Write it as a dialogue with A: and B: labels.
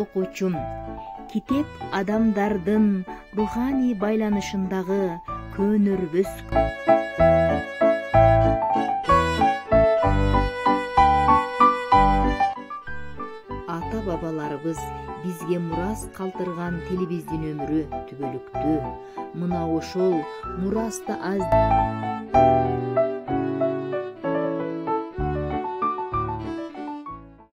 A: окуучум. Китеп адамдардын руханий байланышындагы көнөрбөс ата-бабаларыбыз бизге мурас калтырган тилибиздин өмүрү түбөлүктүү. Мына ошол мурасты аз